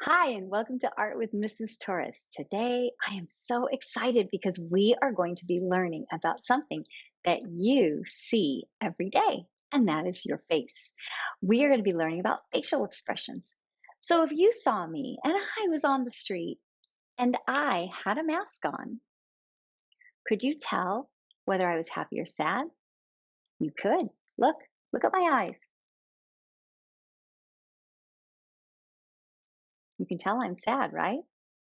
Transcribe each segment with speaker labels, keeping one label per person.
Speaker 1: Hi, and welcome to Art with Mrs. Torres. Today, I am so excited because we are going to be learning about something that you see every day, and that is your face. We are going to be learning about facial expressions. So, if you saw me and I was on the street and I had a mask on, could you tell whether I was happy or sad? You could. Look at my eyes. You can tell I'm sad, right?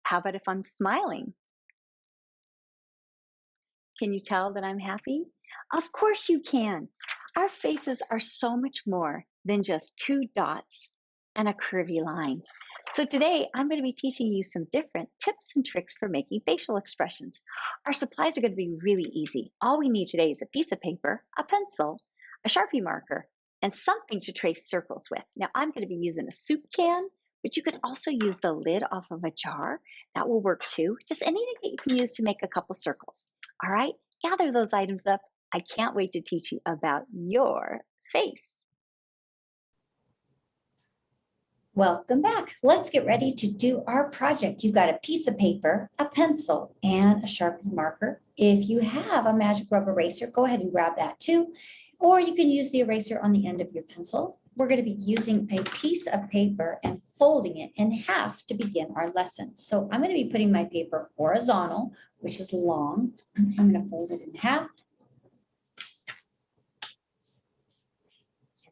Speaker 1: How about if I'm smiling? Can you tell that I'm happy? Of course you can. Our faces are so much more than just two dots and a curvy line. So today I'm going to be teaching you some different tips and tricks for making facial expressions. Our supplies are going to be really easy. All we need today is a piece of paper, a pencil, a Sharpie marker, and something to trace circles with. Now I'm going to be using a soup can, but you could also use the lid off of a jar. That will work too. Just anything that you can use to make a couple circles. All right, gather those items up. I can't wait to teach you about your face.
Speaker 2: Welcome back. Let's get ready to do our project. You've got a piece of paper, a pencil, and a Sharpie marker. If you have a magic rubber eraser, go ahead and grab that too. Or you can use the eraser on the end of your pencil. We're going to be using a piece of paper and folding it in half to begin our lesson. So I'm going to be putting my paper horizontal, which is long. I'm going to fold it in half.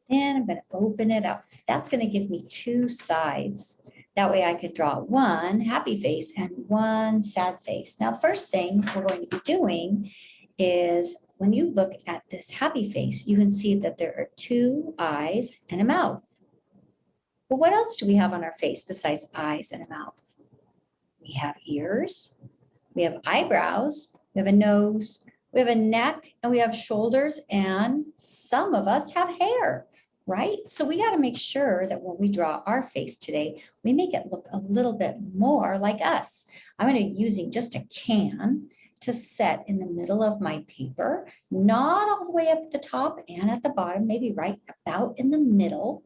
Speaker 2: And I'm going to open it up. That's going to give me two sides. That way I could draw one happy face and one sad face. Now, first thing we're going to be doing is when you look at this happy face, you can see that there are two eyes and a mouth. Well, what else do we have on our face besides eyes and a mouth? We have ears, we have eyebrows, we have a nose, we have a neck, and we have shoulders, and some of us have hair. Right? So we got to make sure that when we draw our face today, we make it look a little bit more like us. I'm going to be using just a can to set in the middle of my paper, not all the way up at the top and at the bottom, maybe right about in the middle.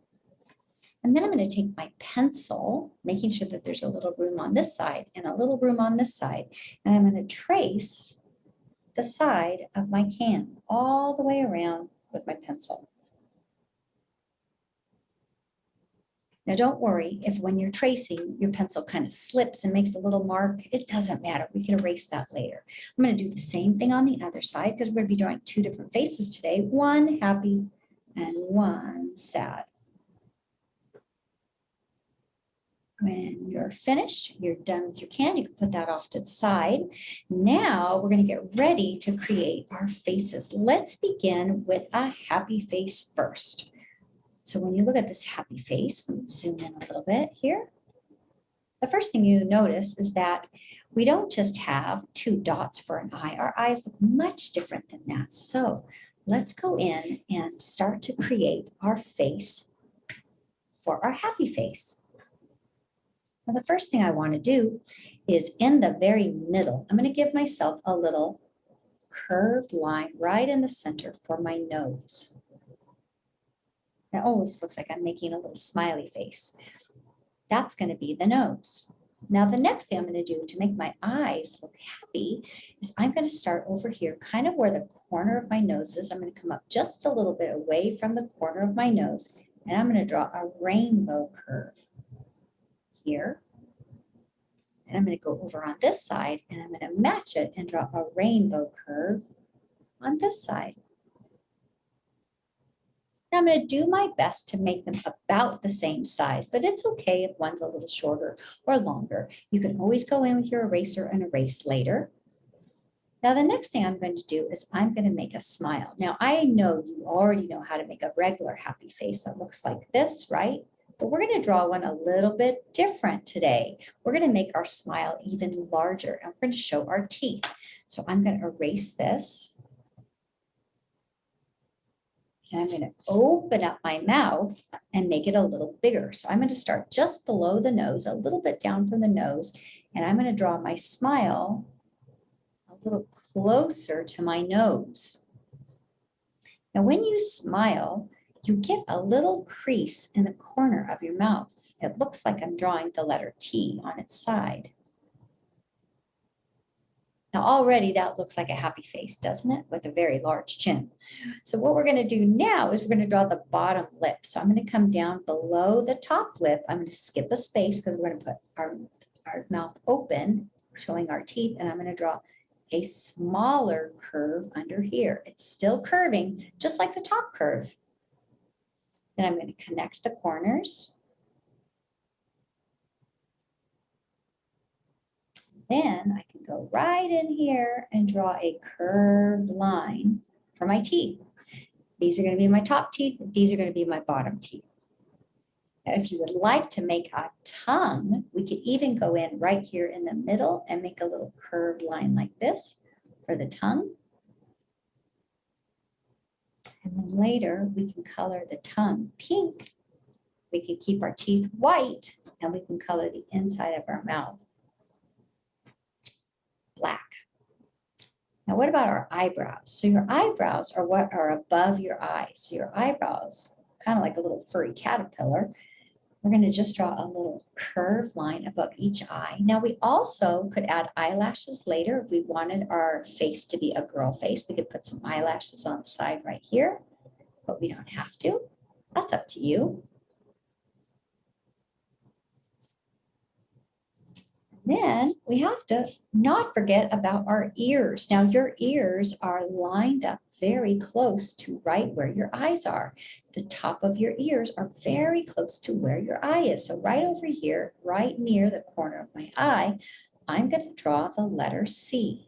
Speaker 2: And then I'm going to take my pencil, making sure that there's a little room on this side and a little room on this side. And I'm going to trace the side of my can all the way around with my pencil. Now, don't worry if when you're tracing, your pencil kind of slips and makes a little mark. It doesn't matter. We can erase that later. I'm going to do the same thing on the other side because we're going to be drawing two different faces today, one happy and one sad. When you're finished, you're done with your can, you can put that off to the side. Now we're going to get ready to create our faces. Let's begin with a happy face first. So when you look at this happy face, let me zoom in a little bit here. The first thing you notice is that we don't just have two dots for an eye. Our eyes look much different than that. So let's go in and start to create our face for our happy face. Now, the first thing I want to do is in the very middle, I'm going to give myself a little curved line right in the center for my nose. It always looks like I'm making a little smiley face. That's going to be the nose. Now, the next thing I'm going to do to make my eyes look happy is I'm going to start over here, kind of where the corner of my nose is. I'm going to come up just a little bit away from the corner of my nose, and I'm going to draw a rainbow curve here. And I'm going to go over on this side, and I'm going to match it and draw a rainbow curve on this side. Now I'm going to do my best to make them about the same size, but it's okay if one's a little shorter or longer. You can always go in with your eraser and erase later. Now the next thing I'm going to do is I'm going to make a smile. Now I know you already know how to make a regular happy face that looks like this, right? But we're going to draw one a little bit different today. We're going to make our smile even larger, and we're going to show our teeth. So I'm going to erase this. And I'm going to open up my mouth and make it a little bigger. So I'm going to start just below the nose, a little bit down from the nose, and I'm going to draw my smile a little closer to my nose. Now, when you smile, you get a little crease in the corner of your mouth. It looks like I'm drawing the letter T on its side. Now already that looks like a happy face, doesn't it? With a very large chin. So what we're going to do now is we're going to draw the bottom lip. So I'm going to come down below the top lip. I'm going to skip a space because we're going to put our mouth open, showing our teeth, and I'm going to draw a smaller curve under here. It's still curving, just like the top curve. Then I'm going to connect the corners. Then I can go right in here and draw a curved line for my teeth. These are going to be my top teeth. These are going to be my bottom teeth. Now, if you would like to make a tongue, we could even go in right here in the middle and make a little curved line like this for the tongue. And then later we can color the tongue pink. We can keep our teeth white, and we can color the inside of our mouth black. Now, what about our eyebrows? So your eyebrows are what are above your eyes. So your eyebrows, kind of like a little furry caterpillar. We're going to just draw a little curved line above each eye. Now, we also could add eyelashes later. If we wanted our face to be a girl face, we could put some eyelashes on the side right here, but we don't have to. That's up to you. Then we have to not forget about our ears. Now your ears are lined up very close to right where your eyes are. The top of your ears are very close to where your eye is. So right over here, right near the corner of my eye, I'm going to draw the letter C.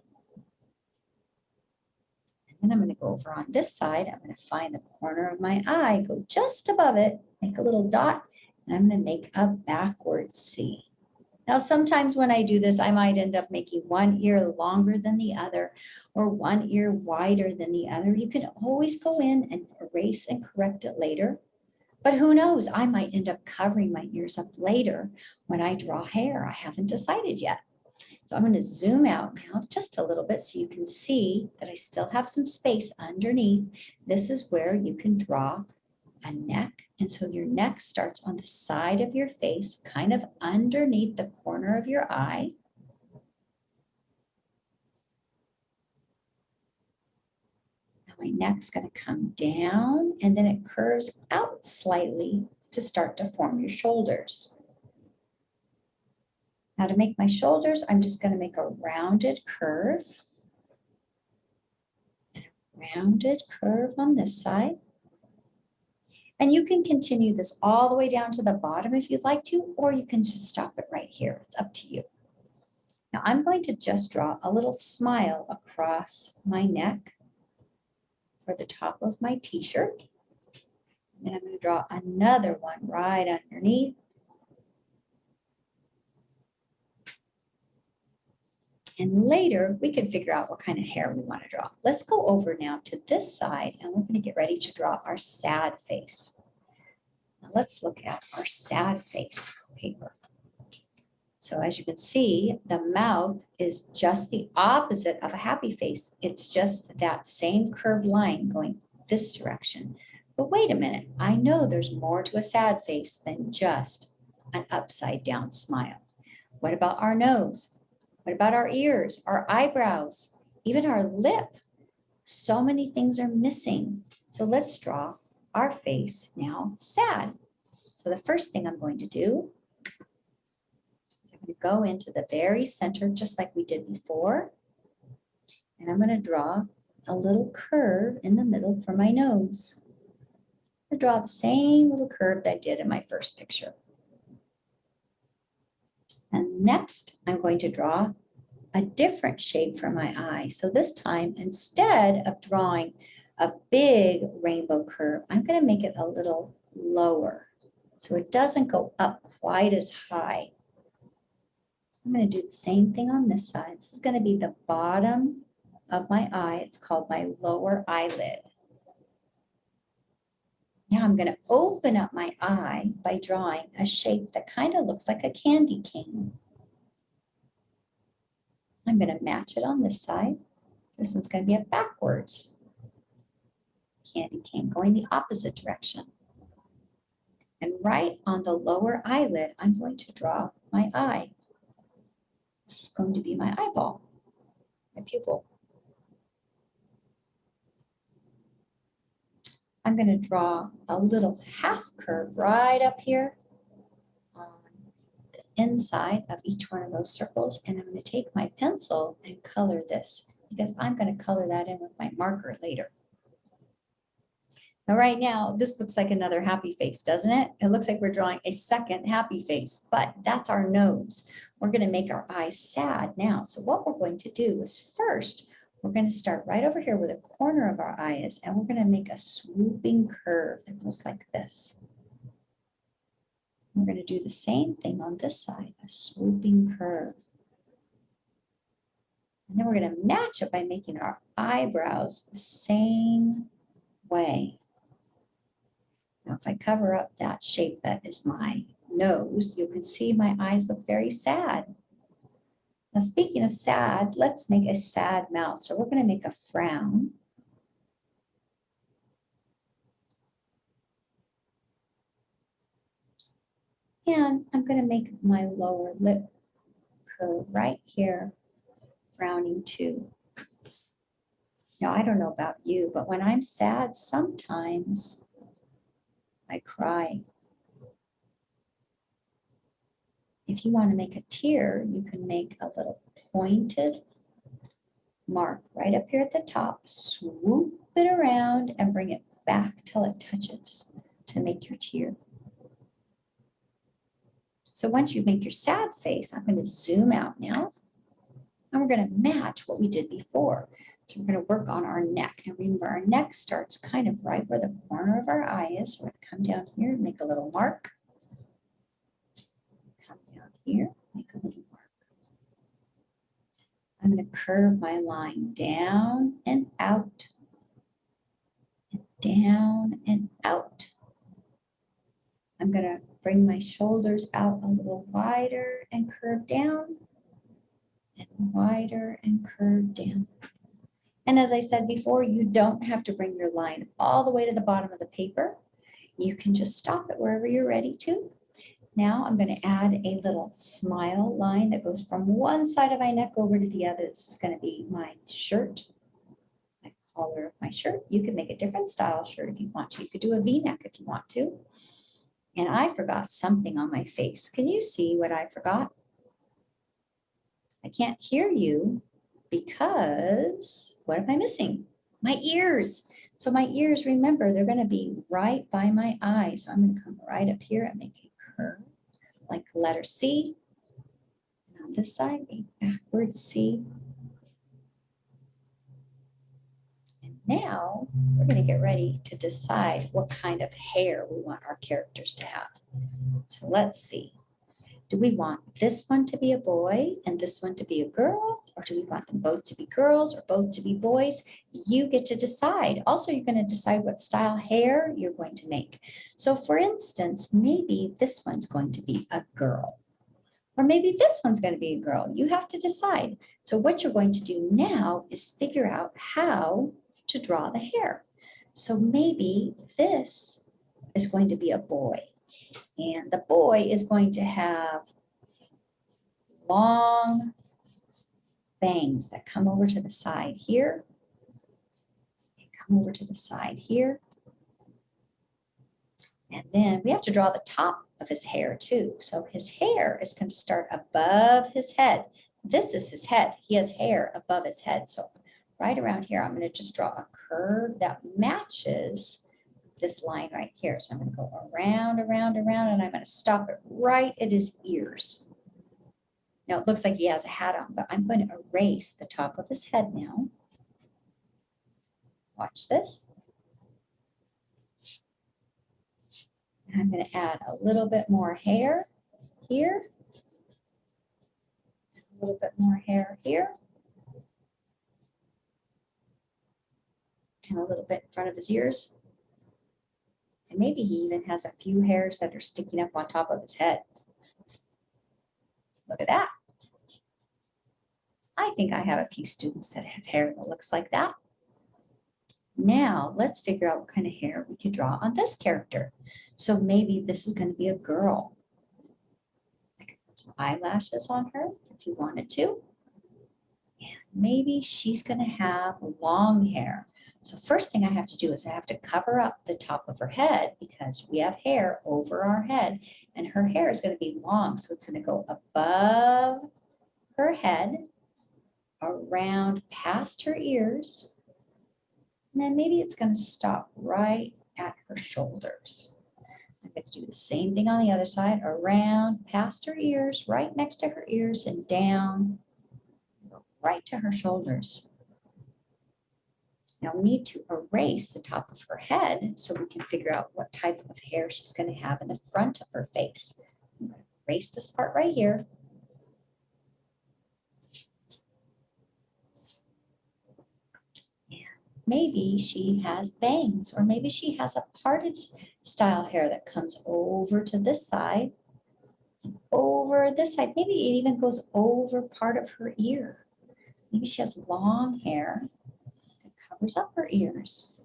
Speaker 2: And then I'm going to go over on this side. I'm going to find the corner of my eye, go just above it, make a little dot, and I'm going to make a backward C. Now, sometimes when I do this, I might end up making one ear longer than the other or one ear wider than the other. You can always go in and erase and correct it later. But who knows, I might end up covering my ears up later when I draw hair. I haven't decided yet. So I'm going to zoom out now just a little bit so you can see that I still have some space underneath. This is where you can draw a neck. And so your neck starts on the side of your face, kind of underneath the corner of your eye. Now my neck's going to come down and then it curves out slightly to start to form your shoulders. Now to make my shoulders, I'm just going to make a rounded curve. And a rounded curve on this side. And you can continue this all the way down to the bottom if you'd like to, or you can just stop it right here. It's up to you. Now I'm going to just draw a little smile across my neck for the top of my t-shirt. And then I'm going to draw another one right underneath. And later we can figure out what kind of hair we want to draw. Let's go over now to this side and we're going to get ready to draw our sad face. Now let's look at our sad face paper. So as you can see, the mouth is just the opposite of a happy face. It's just that same curved line going this direction. But wait a minute, I know there's more to a sad face than just an upside down smile. What about our nose? What about our ears, our eyebrows, even our lip? So many things are missing. So let's draw our face now sad. So the first thing I'm going to do is I'm going to go into the very center just like we did before. And I'm going to draw a little curve in the middle for my nose. I'm going to draw the same little curve that I did in my first picture. And next, I'm going to draw a different shape for my eye. So this time, instead of drawing a big rainbow curve, I'm going to make it a little lower so it doesn't go up quite as high. I'm going to do the same thing on this side. This is going to be the bottom of my eye. It's called my lower eyelid. Now I'm going to open up my eye by drawing a shape that kind of looks like a candy cane. I'm going to match it on this side. This one's going to be a backwards candy cane going the opposite direction. And right on the lower eyelid, I'm going to draw my eye. This is going to be my eyeball, my pupil. I'm going to draw a little half curve right up here on the inside of each one of those circles. And I'm going to take my pencil and color this because I'm going to color that in with my marker later. Now, right now, this looks like another happy face, doesn't it? It looks like we're drawing a second happy face, but that's our nose. We're going to make our eyes sad now. So what we're going to do is first, we're going to start right over here where the corner of our eye is, and we're going to make a swooping curve that goes like this. We're going to do the same thing on this side, a swooping curve. And then we're going to match it by making our eyebrows the same way. Now, if I cover up that shape that is my nose, you can see my eyes look very sad. Now, speaking of sad, let's make a sad mouth. So we're going to make a frown. And I'm going to make my lower lip curve right here, frowning too. Now, I don't know about you, but when I'm sad, sometimes I cry. If you want to make a tear, you can make a little pointed mark right up here at the top, swoop it around and bring it back till it touches to make your tear. So once you make your sad face, I'm going to zoom out now, and we're going to match what we did before. So we're going to work on our neck. Now remember, our neck starts kind of right where the corner of our eye is. We're going to come down here and make a little mark. Come down here, make a little mark. I'm going to curve my line down and out, and down and out. I'm going to bring my shoulders out a little wider and curve down, and wider and curve down. And as I said before, you don't have to bring your line all the way to the bottom of the paper. You can just stop it wherever you're ready to. Now I'm going to add a little smile line that goes from one side of my neck over to the other. This is going to be my shirt, my collar of my shirt. You can make a different style shirt if you want to. You could do a V-neck if you want to. And I forgot something on my face. Can you see what I forgot? I can't hear you because what am I missing? My ears. So my ears, remember, they're going to be right by my eyes. So I'm going to come right up here and make a curve like the letter C. And on this side, a backward C. And now we're going to get ready to decide what kind of hair we want our characters to have. So let's see. Do we want this one to be a boy and this one to be a girl? Or do we want them both to be girls or both to be boys? You get to decide. Also, you're going to decide what style hair you're going to make. So for instance, maybe this one's going to be a girl. Or maybe this one's going to be a girl. You have to decide. So what you're going to do now is figure out how to draw the hair. So maybe this is going to be a boy. And the boy is going to have long bangs that come over to the side here, and come over to the side here. And then we have to draw the top of his hair too. So his hair is going to start above his head. This is his head. He has hair above his head. So right around here, I'm going to just draw a curve that matches this line right here. So I'm going to go around, around, around, and I'm going to stop it right at his ears. Now it looks like he has a hat on, but I'm going to erase the top of his head now. Watch this. And I'm going to add a little bit more hair here. A little bit more hair here. And a little bit in front of his ears. And maybe he even has a few hairs that are sticking up on top of his head. Look at that. I think I have a few students that have hair that looks like that. Now let's figure out what kind of hair we could draw on this character. So maybe this is going to be a girl. I could put some eyelashes on her if you wanted to. And maybe she's going to have long hair. So first thing I have to do is I have to cover up the top of her head because we have hair over our head and her hair is going to be long. So it's going to go above her head, around past her ears, and then maybe it's going to stop right at her shoulders. I'm going to do the same thing on the other side, around past her ears, right next to her ears, and down right to her shoulders. Now we need to erase the top of her head so we can figure out what type of hair she's going to have in the front of her face. I'm going to erase this part right here. And maybe she has bangs, or maybe she has a parted style hair that comes over to this side, and over this side. Maybe it even goes over part of her ear. Maybe she has long hair that covers up her ears.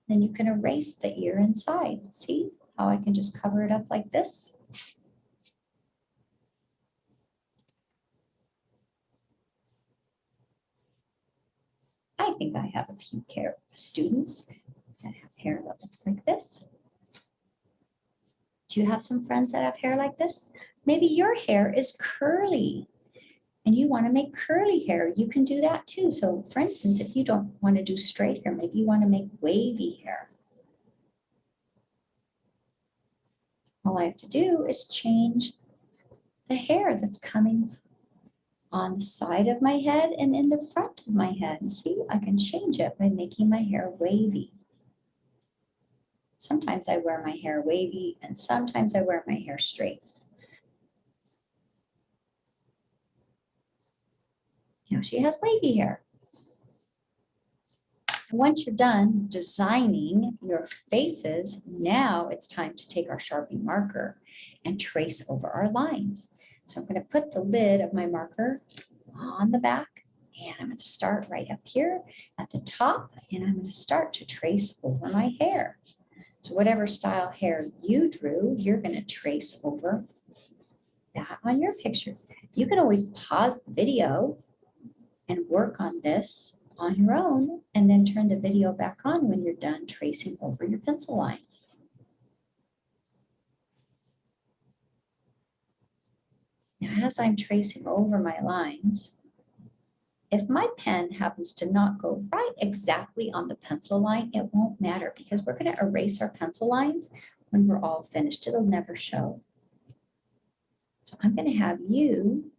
Speaker 2: Then you can erase the ear inside. See how I can just cover it up like this? I think I have a few students that have hair that looks like this. Do you have some friends that have hair like this? Maybe your hair is curly and you want to make curly hair. You can do that too. So for instance, if you don't want to do straight hair, maybe you want to make wavy hair. All I have to do is change the hair that's coming on the side of my head and in the front of my head. And see, I can change it by making my hair wavy. Sometimes I wear my hair wavy and sometimes I wear my hair straight. Now she has wavy hair. And once you're done designing your faces, now it's time to take our Sharpie marker and trace over our lines. So I'm going to put the lid of my marker on the back and I'm going to start right up here at the top and I'm going to start to trace over my hair. So whatever style hair you drew, you're going to trace over that on your picture. You can always pause the video and work on this on your own and then turn the video back on when you're done tracing over your pencil lines. Now, as I'm tracing over my lines, if my pen happens to not go right exactly on the pencil line, it won't matter because we're going to erase our pencil lines when we're all finished. It'll never show. So I'm going to have you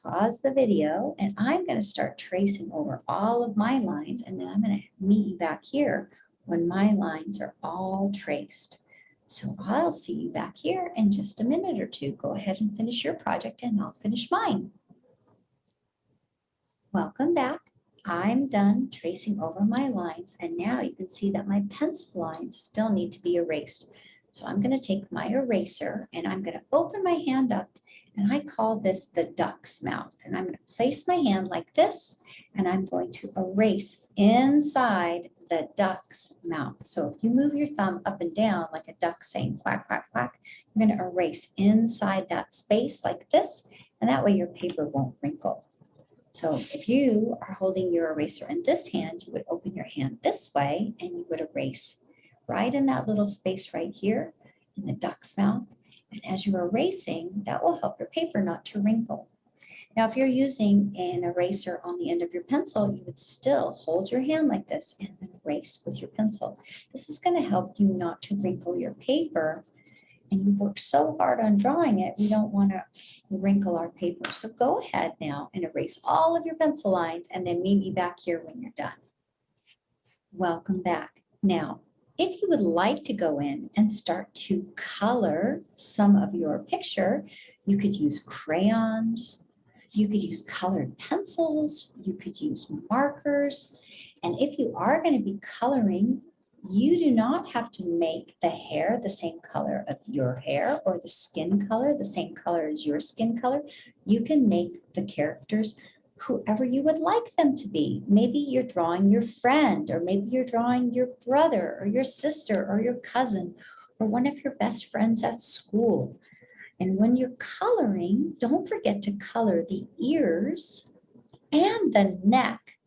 Speaker 2: pause the video and I'm going to start tracing over all of my lines and then I'm going to meet you back here when my lines are all traced. So I'll see you back here in just a minute or two. Go ahead and finish your project and I'll finish mine. Welcome back. I'm done tracing over my lines and now you can see that my pencil lines still need to be erased. So I'm going to take my eraser and I'm going to open my hand up and I call this the duck's mouth. And I'm going to place my hand like this and I'm going to erase inside the duck's mouth. So if you move your thumb up and down like a duck saying quack, quack, quack, you're going to erase inside that space like this and that way your paper won't wrinkle. So if you are holding your eraser in this hand, you would open your hand this way and you would erase right in that little space right here in the duck's mouth. And as you're erasing, that will help your paper not to wrinkle. Now, if you're using an eraser on the end of your pencil, you would still hold your hand like this and then erase with your pencil. This is going to help you not to wrinkle your paper. And you've worked so hard on drawing it, we don't want to wrinkle our paper. So go ahead now and erase all of your pencil lines and then meet me back here when you're done. Welcome back. Now, if you would like to go in and start to color some of your picture, you could use crayons, you could use colored pencils, you could use markers. And if you are going to be coloring, you do not have to make the hair the same color of your hair or the skin color the same color as your skin color. You can make the characters whoever you would like them to be. Maybe you're drawing your friend, or maybe you're drawing your brother or your sister or your cousin or one of your best friends at school. And when you're coloring, don't forget to color the ears and the neck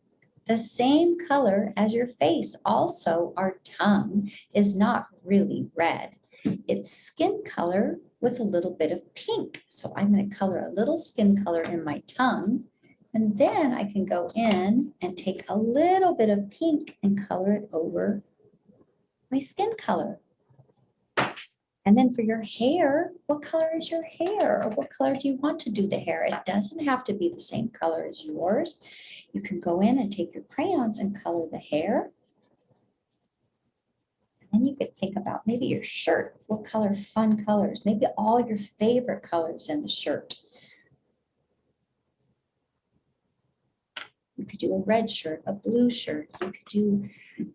Speaker 2: the same color as your face. Also, our tongue is not really red. It's skin color with a little bit of pink. So I'm going to color a little skin color in my tongue. And then I can go in and take a little bit of pink and color it over my skin color. And then for your hair, what color is your hair? Or what color do you want to do the hair? It doesn't have to be the same color as yours. You can go in and take your crayons and color the hair. And you could think about maybe your shirt. What color, fun colors? Maybe all your favorite colors in the shirt. You could do a red shirt, a blue shirt. You could do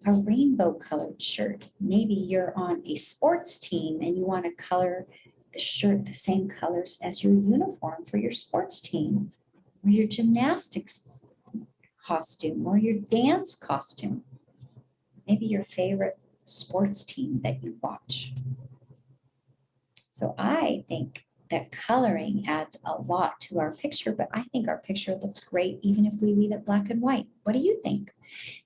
Speaker 2: a rainbow colored shirt. Maybe you're on a sports team and you want to color the shirt the same colors as your uniform for your sports team, or your gymnastics costume, or your dance costume. Maybe your favorite sports team that you watch. So I think that coloring adds a lot to our picture, but I think our picture looks great even if we leave it black and white. What do you think?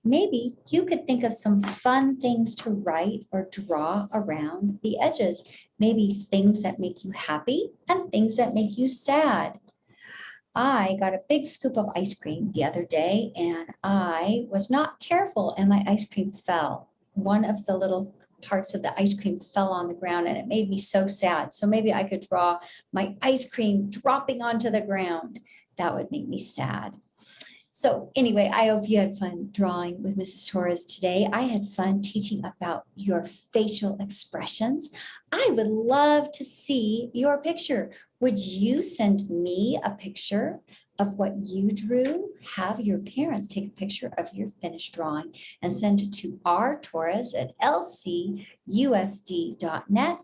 Speaker 2: Maybe you could think of some fun things to write or draw around the edges. Maybe things that make you happy and things that make you sad. I got a big scoop of ice cream the other day and I was not careful and my ice cream fell. One of the little parts of the ice cream fell on the ground and it made me so sad. So maybe I could draw my ice cream dropping onto the ground. That would make me sad. So anyway, I hope you had fun drawing with Mrs. Torres today. I had fun teaching about your facial expressions. I would love to see your picture. Would you send me a picture of what you drew? Have your parents take a picture of your finished drawing and send it to rtorres@lcusd.net.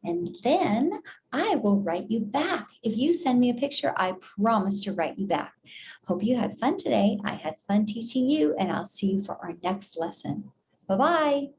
Speaker 2: And then I will write you back. If you send me a picture, I promise to write you back. Hope you had fun today. I had fun teaching you, and I'll see you for our next lesson. Bye-bye.